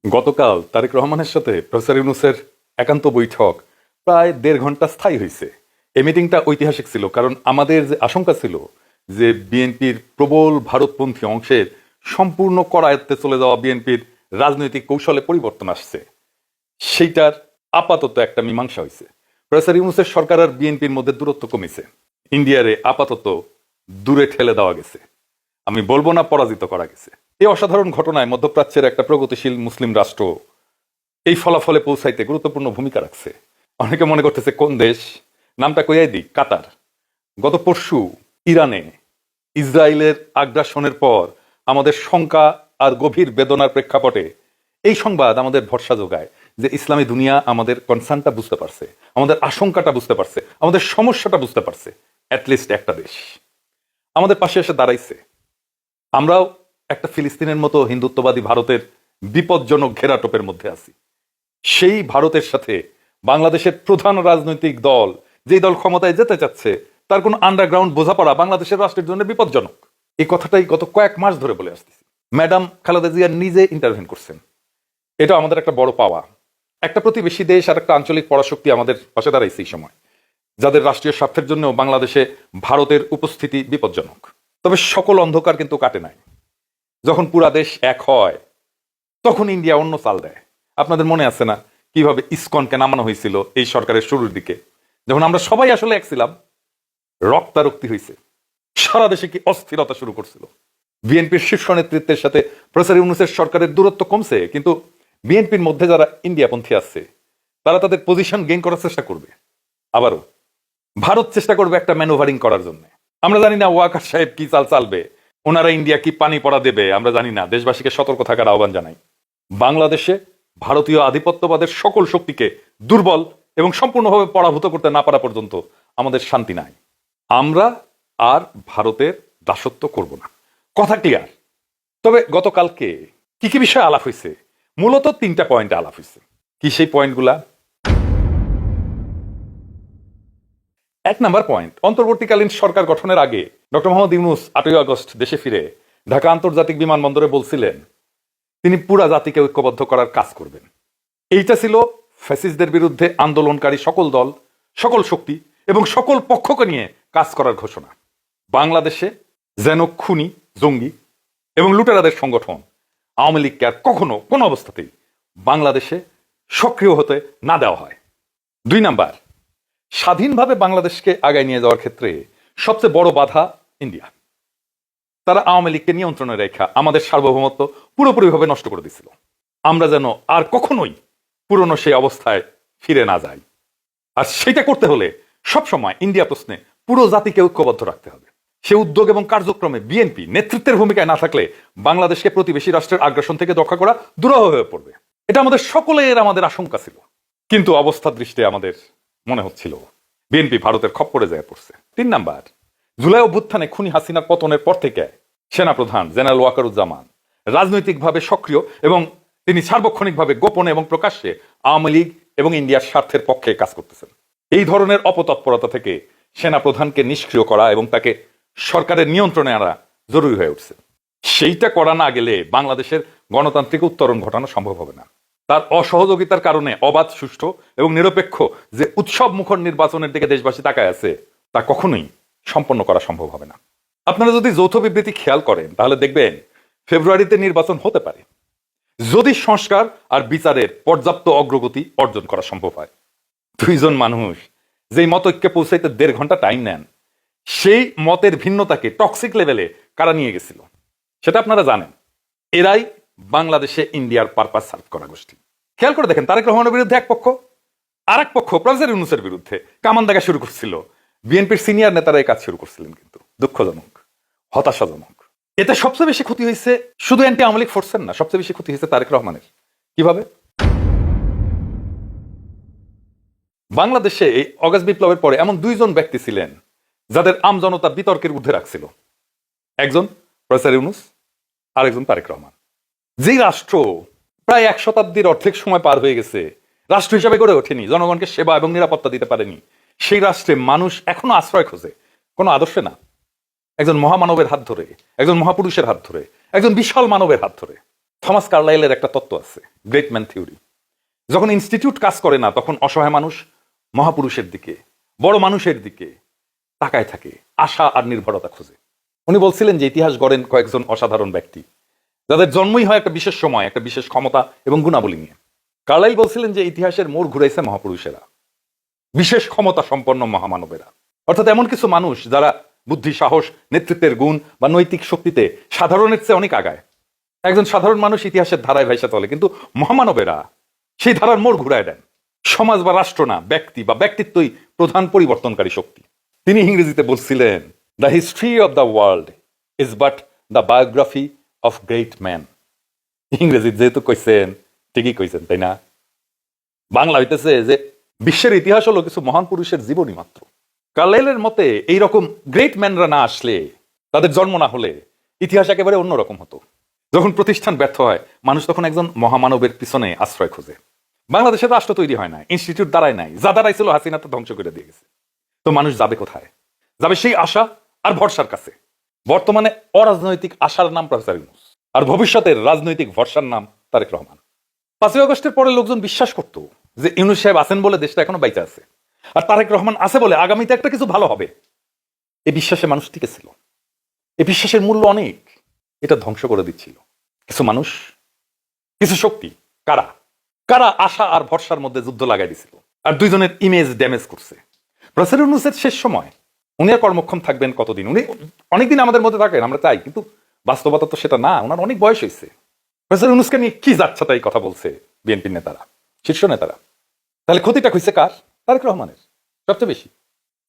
গতকাল তারেক রহমানের সাথে প্রফেসর ইউনূসের একান্ত বৈঠক প্রায় ১.৫ ঘন্টা স্থায়ী হয়েছে। এই মিটিংটা ঐতিহাসিক ছিল, কারণ আমাদের যে আশঙ্কা ছিল যে বিএনপির প্রবল ভারতপন্থী অংশের সম্পূর্ণ করায়ত্তে চলে যাওয়া বিএনপির রাজনৈতিক কৌশলে পরিবর্তন আসছে, সেইটার আপাতত একটা মীমাংসা হয়েছে। প্রফেসর ইউনূসের সরকার আর বিএনপির মধ্যে দূরত্ব কমেছে, ইন্ডিয়ারে আপাতত দূরে ঠেলে দেওয়া গেছে, আমি বলবো না পরাজিত করা গেছে। এই অসাধারণ ঘটনায় মধ্যপ্রাচ্যের একটা প্রগতিশীল মুসলিম রাষ্ট্র এই ফলাফলে পৌঁছাইতে গুরুত্বপূর্ণ ভূমিকা রাখছে। অনেকে মনে করতেছে কোন দেশ, নামটা কইয়াই দিই, কাতার। গত পরশু ইরানে ইসরায়েলের আগ্রাসনের পর আমাদের শঙ্কা আর গভীর বেদনার প্রেক্ষাপটে এই সংবাদ আমাদের ভরসা যোগায় যে ইসলামী দুনিয়া আমাদের কনসার্নটা বুঝতে পারছে, আমাদের আশঙ্কাটা বুঝতে পারছে, আমাদের সমস্যাটা বুঝতে পারছে। অ্যাটলিস্ট একটা দেশ আমাদের পাশে এসে দাঁড়াইছে। আমরাও একটা ফিলিস্তিনের মতো হিন্দুত্ববাদী ভারতের বিপজ্জনক ঘেরাটোপের মধ্যে আছি। সেই ভারতের সাথে বাংলাদেশের প্রধান রাজনৈতিক দল, যেই দল ক্ষমতায় যেতে চাচ্ছে, তার কোনো আন্ডারগ্রাউন্ড বোঝাপড়া বাংলাদেশের রাষ্ট্রের জন্য বিপজ্জনক। এই কথাটাই গত কয়েক মাস ধরে বলে আসতেছি। ম্যাডাম খালেদা জিয়া নিজে ইন্টারভেন করছেন, এটা আমাদের একটা বড় পাওয়া। একটা প্রতিবেশী দেশ আর একটা আঞ্চলিক পরাশক্তি আমাদের পাশে দাঁড়াইছে এই সময়, যাদের রাষ্ট্রীয় স্বার্থের জন্য বাংলাদেশে ভারতের উপস্থিতি বিপজ্জনক। তবে সকল অন্ধকার কিন্তু কাটে নাই। যখন পুরা দেশ এক হয় তখন ইন্ডিয়া অন্য চাল দেয়। আপনাদের মনে আছে না কিভাবে ইসকনকে নামানো হয়েছিল এই সরকারের শুরুর দিকে, যখন আমরা সবাই আসলে এক ছিলাম? রক্তারক্তি হয়েছে, সারা দেশে কি অস্থিরতা শুরু করছিল। বিএনপির শীর্ষ নেতৃত্বের সাথে প্রফেসর ইউনূসের সরকারের দূরত্ব কমছে, কিন্তু বিএনপির মধ্যে যারা ইন্ডিয়াপন্থী আছে তারা তাদের পজিশন গেইন করার চেষ্টা করবে। আবারও ভারত চেষ্টা করবে একটা ম্যানুভারিং করার জন্য। আমরা জানি না ওয়াকার সাহেব কি চাল চালবে, ওনারা ইন্ডিয়া কি পানি পড়া দেবে আমরা জানি না। দেশবাসীকে সতর্ক থাকার আহ্বান জানাই। বাংলাদেশে ভারতীয় আধিপত্যবাদের সকল শক্তিকে দুর্বল এবং সম্পূর্ণভাবে পরাভূত করতে না পারা পর্যন্ত আমাদের শান্তি নাই। আমরা আর ভারতের দাসত্ব করব না, কথা ক্লিয়ার। তবে গতকালকে কি কি বিষয়ে আলাপ হয়েছে? মূলত 3টা পয়েন্টে আলাপ হয়েছে। কি সেই পয়েন্টগুলা? 1 নাম্বার পয়েন্ট, অন্তর্বর্তীকালীন সরকার গঠনের আগে ডক্টর মোহাম্মদ ইউনূস 8ই আগস্ট দেশে ফিরে ঢাকা আন্তর্জাতিক বিমানবন্দরে বলছিলেন তিনি পুরা জাতিকে ঐক্যবদ্ধ করার কাজ করবেন। এইটা ছিল ফ্যাসিস্টদের বিরুদ্ধে আন্দোলনকারী সকল দল, সকল শক্তি এবং সকল পক্ষকে নিয়ে কাজ করার ঘোষণা। বাংলাদেশে যেন খুনি, জঙ্গি এবং লুটেরাদের সংগঠন আওয়ামী লীগকে আর কখনো কোনো অবস্থাতেই বাংলাদেশে সক্রিয় হতে না দেওয়া হয়। 2 নাম্বার, স্বাধীনভাবে বাংলাদেশকে আগায় নিয়ে যাওয়ার ক্ষেত্রে সবচেয়ে বড় বাধা ইন্ডিয়া। তারা আওয়ামী লীগকে নিয়ন্ত্রণে রেখা আমাদের সার্বভৌমত্ব পুরোপুরিভাবে নষ্ট করে দিছিল। আমরা যেন আর কখনোই পুরনো সেই অবস্থায় ফিরে না যাই। আর সেটা করতে হলে সবসময় ইন্ডিয়া প্রশ্নে পুরো জাতিকে ঐক্যবদ্ধ রাখতে হবে। সে উদ্যোগ এবং কার্যক্রমে বিএনপি নেতৃত্বের ভূমিকায় না থাকলে বাংলাদেশকে প্রতিবেশী রাষ্ট্রের আগ্রাসন থেকে রক্ষা করা দুরূহ হয়ে পড়বে। এটা আমাদের সকলের আশঙ্কা ছিল, কিন্তু অবস্থার দৃষ্টি আমাদের মনে হচ্ছিল বিএনপি ভারতের খপ্পরে যায় পড়ছে। 3 নাম্বার, জুলাই অভ্যুত্থানে খুনি হাসিনার পতনের পর থেকে সেনাপ্রধান জেনারেল ওয়াকারুজ্জামান রাজনৈতিকভাবে সক্রিয় এবং তিনি সার্বক্ষণিকভাবে গোপনে এবং প্রকাশ্যে আওয়ামী লীগ এবং ইন্ডিয়ার স্বার্থের পক্ষে কাজ করতেছেন। এই ধরনের অপতৎপরতা থেকে সেনাপ্রধানকে নিষ্ক্রিয় করা এবং তাকে সরকারের নিয়ন্ত্রণে আনা জরুরি হয়ে উঠছে। সেইটা করা না গেলে বাংলাদেশের গণতান্ত্রিক উত্তরণ ঘটানো সম্ভব হবে না। তার অসহযোগিতার কারণে অবাধ, সুষ্ঠু এবং নিরপেক্ষ যে উৎসব মুখর নির্বাচনের দিকে দেশবাসী তাকায় আছে তা কখনোই সম্পন্ন করা সম্ভব হবে না। আপনারা যদি যৌথ বিবৃতি খেয়াল করেন তাহলে দেখবেন ফেব্রুয়ারিতে নির্বাচন হতে পারে, যদি সংস্কার আর বিচারের পর্যাপ্ত অগ্রগতি অর্জন করা সম্ভব হয়। 2 জন মানুষ যেই মতৈক্যে পৌঁছাইতে 1.5 ঘন্টা টাইম নেন, সেই মতের ভিন্নতাকে টক্সিক লেভেলে কারা নিয়ে গেছিল সেটা আপনারা জানেন। এরাই বাংলাদেশে ইন্ডিয়ার পারপাস সার্ভ করা গোষ্ঠী। খেয়াল করে দেখেন, তারেক রহমানের বিরুদ্ধে এক পক্ষ, আর এক পক্ষ প্রফেসর ইউনূসের বিরুদ্ধে কামান দেখা শুরু করছিল। বিএনপির সিনিয়র নেতারা এই কাজ শুরু করছিলেন, কিন্তু দুঃখজনক, হতাশাজনক। এতে সবচেয়ে বেশি ক্ষতি হয়েছে শুধু অ্যান্টি আওয়ামী লীগ ফোর্সের না, সবচেয়ে বেশি ক্ষতি হয়েছে তারেক রহমানের। কিভাবে? বাংলাদেশে এই অগাস্ট বিপ্লবের পরে এমন 2 জন ব্যক্তি ছিলেন যাদের আমজনতা বিতর্কের ঊর্ধ্বে রাখছিল। একজন প্রফেসর ইউনূস, আর একজন তারেক রহমান। যে রাষ্ট্র প্রায় 1 শতাব্দীর অর্ধেক সময় পার হয়ে গেছে, রাষ্ট্র হিসাবে গড়ে ওঠেনি, জনগণকে সেবা এবং নিরাপত্তা দিতে পারেনি, সেই রাষ্ট্রে মানুষ এখনো আশ্রয় খোঁজে কোনো আদর্শে না, একজন মহামানবের হাত ধরে, একজন মহাপুরুষের হাত ধরে, একজন বিশাল মানবের হাত ধরে। থমাস কার্লাইলের একটা তত্ত্ব আছে, গ্রেট ম্যান থিওরি। যখন ইনস্টিটিউট কাজ করে না, তখন অসহায় মানুষ মহাপুরুষের দিকে, বড় মানুষের দিকে তাকায় থাকে, আশা আর নির্ভরতা খোঁজে। উনি বলছিলেন যে ইতিহাস গড়েন কয়েকজন অসাধারণ ব্যক্তি, যাদের জন্মই হয় একটা বিশেষ সময়, একটা বিশেষ ক্ষমতা এবং গুণাবলী নিয়ে। কার্লাইল বলছিলেন যে ইতিহাসের মোড় ঘুরাইছে মহাপুরুষেরা, বিশেষ ক্ষমতা সম্পন্ন মহামানবেরা। অর্থাৎ এমন কিছু মানুষ যারা বুদ্ধি, সাহস, নেতৃত্বের গুণ বা নৈতিক শক্তিতে সাধারণের চেয়ে অনেক আগায়। একজন সাধারণ মানুষ ইতিহাসের ধারায় ভাইসা চলে, কিন্তু মহামানবেরা সেই ধারার মোড় ঘুরায় দেন। সমাজ বা রাষ্ট্র না, ব্যক্তি বা ব্যক্তিত্বই প্রধান পরিবর্তনকারী শক্তি। তিনি ইংরেজিতে বলছিলেন, the history of the world is but the biography of great man. ইংরেজি যেহেতু কইছেন, ঠিকই কইছেন, তাই না? বাংলা হইতেছে যে বিশ্বের ইতিহাস হলো কিছু মহান পুরুষের জীবনী মাত্র। কার্লাইলের মতে এইরকম গ্রেট ম্যানরা না আসলে, তাদের জন্ম না হলে ইতিহাস একেবারে অন্যরকম হতো। যখন প্রতিষ্ঠান ব্যর্থ হয়, মানুষ তখন একজন মহামানবের পিছনে আশ্রয় খোঁজে। বাংলাদেশে তো রাষ্ট্র তৈরি হয় না, ইনস্টিটিউট দাঁড়ায় নাই, যা দাঁড়াইছিল হাসিনা তো ধ্বংস করে দিয়ে গেছে। তো মানুষ যাবে কোথায়? যাবে সেই আশা আর ভরসার কাছে। বর্তমানে অরাজনৈতিক আশার নাম প্রফেসর ইউনূস, আর ভবিষ্যতের রাজনৈতিক ভরসার নাম তারেক রহমান। 5ই আগস্টের পরে লোকজন বিশ্বাস করত যে ইউনূস সাহেব আছেন বলে দেশটা এখনো বাইচা আছে, আর তারেক রহমান আছে বলে আগামীতে একটা কিছু ভালো হবে। এই বিশ্বাসে মানুষ টিকেছিল। এই বিশ্বাসের মূল্য অনেক। এটা ধ্বংস করে দিচ্ছিল কিছু মানুষ, কিছু শক্তি। কারা কারা আশা আর ভরসার মধ্যে যুদ্ধ লাগাই দিছিল, আর দুইজনের ইমেজ ড্যামেজ করছে। প্রফেসর ইউনূসের শেষ সময়, উনি আর কর্মক্ষম থাকবেন কতদিন? উনি অনেকদিন আমাদের মধ্যে থাকেন, আমরা চাই, কিন্তু বাস্তবতা তো সেটা না। ওনার অনেক বয়স হয়েছে। প্রফেসর ইউনূসকে নিয়ে কি যাচ্ছে তাই কথা বলছে বিএনপির নেতারা, শীর্ষ নেতারা। তাহলে ক্ষতিটা হয়েছে কার? তারেক রহমানের সবচেয়ে বেশি।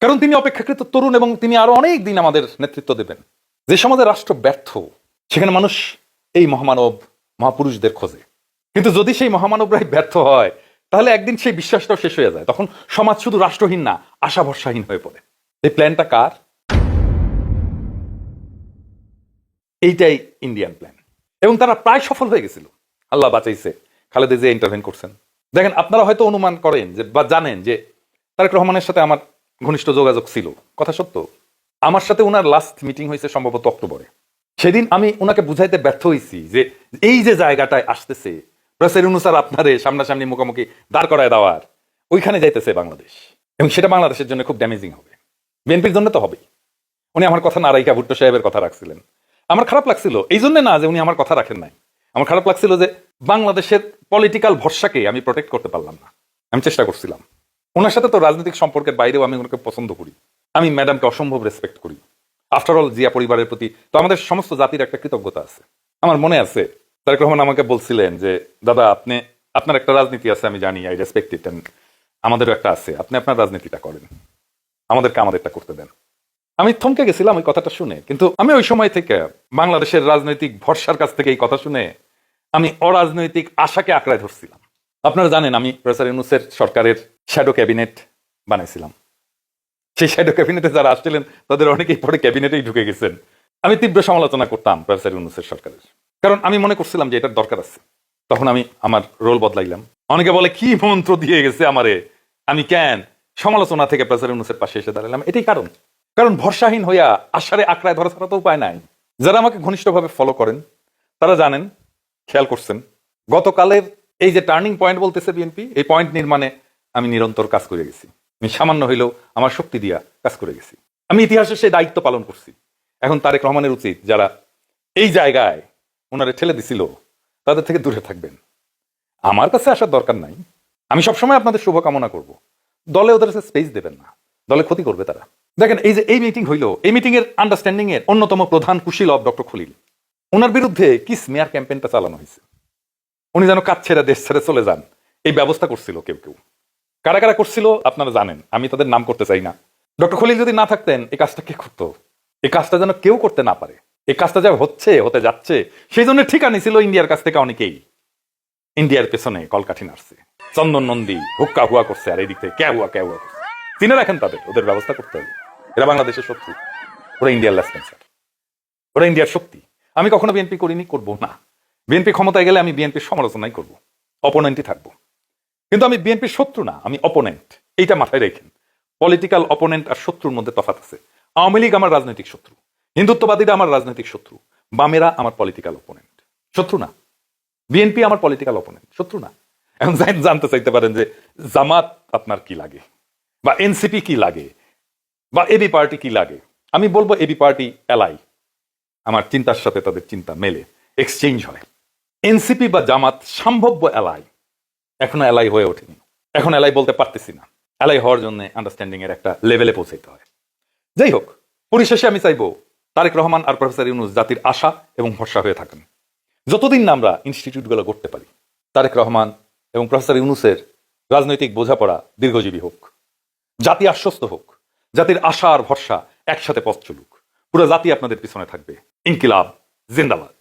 কারণ তিনি অপেক্ষাকৃত তরুণ এবং তিনি আরো অনেক দিন আমাদের নেতৃত্ব দেবেন। যে সমাজে রাষ্ট্র ব্যর্থ, সেখানে মানুষ এই মহামানব, মহাপুরুষদের খোঁজে। কিন্তু যদি সেই মহামানবরাই ব্যর্থ হয়, তাহলে একদিন সেই বিশ্বাসটাও শেষ হয়ে যায়। তখন সমাজ শুধু রাষ্ট্রহীন না, আশা ভরসাহীন হয়ে পড়ে। এই প্ল্যানটা কার? এইটাই ইন্ডিয়ান প্ল্যান, এবং তারা প্রায় সফল হয়ে গেছিল। আল্লাহ বাঁচাইছে, খালেদা জিয়া ইন্টারভেন করছেন। দেখেন, আপনারা হয়তো অনুমান করেন যে বা জানেন যে তারেক রহমানের সাথে আমার ঘনিষ্ঠ যোগাযোগ ছিল, কথা সত্য। আমার সাথে ওনার লাস্ট মিটিং হয়েছে সম্ভবত অক্টোবরে। সেদিন আমি ওনাকে বুঝাইতে ব্যর্থ হয়েছি যে এই যে জায়গাটায় আসতেছে প্রফেসর ইউনূস স্যার আপনারে সামনাসামনি মুখোমুখি দাঁড় করায় দেওয়ার, ওইখানে যাইতেছে বাংলাদেশ, এবং সেটা বাংলাদেশের জন্য খুব ড্যামেজিং হবে। বিএনপির জন্য তো হবেই। উনি আমার কথা না রাইখা ভুট্টো সাহেবের কথা রাখছিলেন। আমার খারাপ লাগছিল, এই জন্য না যে উনি আমার কথা রাখেন নাই। আমার খারাপ লাগছিল যে বাংলাদেশের পলিটিক্যাল ভরসাকে আমি প্রোটেক্ট করতে পারলাম না। আমি চেষ্টা করছিলাম। ওনার সাথে তো রাজনৈতিক সম্পর্কের বাইরেও আমি ওনাকে পছন্দ করি। আমি ম্যাডামকে অসম্ভব রেসপেক্ট করি। আফটার অল জিয়া পরিবারের প্রতি তো আমাদের সমস্ত জাতির একটা কৃতজ্ঞতা আছে। আমার মনে আছে তারেক রহমান আমাকে বলছিলেন যে দাদা, আপনার একটা রাজনীতি আছে, আমি জানি, আই রেসপেক্ট ইট, আমাদেরও একটা আছে, আপনি আপনার রাজনীতিটা করেন, আমাদেরকে আমাদেরটা করতে দেন। আমি থমকে গেছিলাম ওই কথাটা শুনে, কিন্তু আমি ওই সময় থেকে বাংলাদেশের রাজনৈতিক ভরসার কাছ থেকে এই কথা শুনে আমি অরাজনৈতিক আশাকে আঁকড়ায় ধরছিলাম। আপনারা জানেন আমি প্রফেসর ইউনূসের সরকারের শ্যাডো ক্যাবিনেট বানাইছিলাম। সেই শ্যাডো ক্যাবিনেটে যারা আসছিলেন তাদের অনেকেই পরে ক্যাবিনেটেই ঢুকে গেছেন। আমি তীব্র সমালোচনা করতাম প্রফেসর ইউনূসের সরকারের, কারণ আমি মনে করছিলাম যে এটার দরকার আছে। তখন আমি আমার রোল বদলাইলাম। অনেকে বলে কি মন্ত্র দিয়ে গেছে আমারে, আমি কেন সমালোচনা থেকে প্রফেসর ইউনূসের পাশে এসে দাঁড়ালাম। এটাই কারণ ভরসাহীন হইয়া আশারে আঁকড়ায় ধরা ছাড়া তো উপায় নাই। যারা আমাকে ঘনিষ্ঠভাবে ফলো করেন তারা জানেন, খেয়াল করছেন, গতকালের এই যে টার্নিং পয়েন্ট বলতেছে বিএনপি, এই পয়েন্ট নির্মাণে আমি নিরন্তর কাজ করে গেছি। আমি সামান্য হইলেও আমার শক্তি দিয়া কাজ করে গেছি। আমি ইতিহাসে সেই দায়িত্ব পালন করছি। এখন তারেক রহমানের উচিত, যারা এই জায়গায় ওনারে ঠেলে দিছিল, তাদের থেকে দূরে থাকবেন। আমার কাছে আসার দরকার নাই। আমি সবসময় আপনাদের শুভকামনা করব। দলে ওদের স্পেস দেবেন না, দলে ক্ষতি করবে তারা। দেখেন, এই যে এই মিটিং হইলো, এই মিটিং এর আন্ডারস্ট্যান্ডিং এর অন্যতম প্রধান কুশীলব ডক্টর খলিল। ওনার বিরুদ্ধে কি স্মিয়ার ক্যাম্পেইনটা চালানো হয়েছে। উনি যেন কাজ ছেড়ে দেশ ছেড়ে চলে যান, এই ব্যবস্থা করছিল কেউ কেউ। কারা কারা করছিল আপনারা জানেন, আমি তাদের নাম করতে চাই না। ডক্টর খলিল যদি না থাকতেন, এই কাজটা কে করতো? এই কাজটা যেন কেউ করতে না পারে। এই কাজটা যা হতে যাচ্ছে, সেই জন্য ঠিকানি ছিল ইন্ডিয়ার কাছ থেকে অনেকেই ইন্ডিয়ার পেছনে কলকাঠি নাড়ছে, চন্দন নন্দী হুক্কা হুয়া করছে, আর এই দিক থেকে ক্যা হুয়া করছে। চিনে রাখেন তাদের, ওদের ব্যবস্থা করতে হবে। এরা বাংলাদেশের শত্রু, ওরা ইন্ডিয়ার লেসপেন্সার, ওরা ইন্ডিয়ার শক্তি। আমি কখনো বিএনপি করিনি, করবো না। বিএনপি ক্ষমতায় গেলে আমি বিএনপির সমালোচনাই করবো, অপোনেন্টই থাকবো। কিন্তু আমি বিএনপির শত্রু না, আমি অপোনেন্ট। এইটা মাথায় রেখেন। পলিটিক্যাল অপোনেন্ট আর শত্রুর মধ্যে তফাৎ আছে। আওয়ামী লীগ আমার রাজনৈতিক শত্রু, হিন্দুত্ববাদীরা আমার রাজনৈতিক শত্রু, বামেরা আমার পলিটিক্যাল অপোনেন্ট, শত্রু না। বিএনপি আমার পলিটিক্যাল অপোনেন্ট, শত্রু না। এখন জানতে চাইতে পারেন যে জামাত আপনার কি লাগে, বা এনসিপি কি লাগে, বা এবি পার্টি কি লাগে। আমি বলবো এবি পার্টি এলাই, আমার চিন্তার সাথে তাদের চিন্তা মেলে, এক্সচেঞ্জ হয়। এনসিপি বা জামাত সম্ভাব্য এলাই, এখনো এলাই হয়ে ওঠেনি, এখন এলাই বলতে পারতেছি না। এলাই হওয়ার জন্য আন্ডারস্ট্যান্ডিং এর একটা লেভেলে পৌঁছাইতে হয়। যাই হোক, পরিশেষে আমি চাইবো তারেক রহমান আর প্রফেসর ইউনূস জাতির আশা এবং ভরসা হয়ে থাকেন। যতদিন না আমরা ইনস্টিটিউটগুলো করতে পারি, তারেক রহমান এবং প্রফেসর ইউনূসের রাজনৈতিক বোঝাপড়া দীর্ঘজীবী হোক, জাতি আশ্বস্ত হোক, জাতির আশা আর ভরসা একসাথে পথ চলুক। পুরো জাতি আপনাদের পিছনে থাকবে। ইনকিলাব জিন্দাবাদ।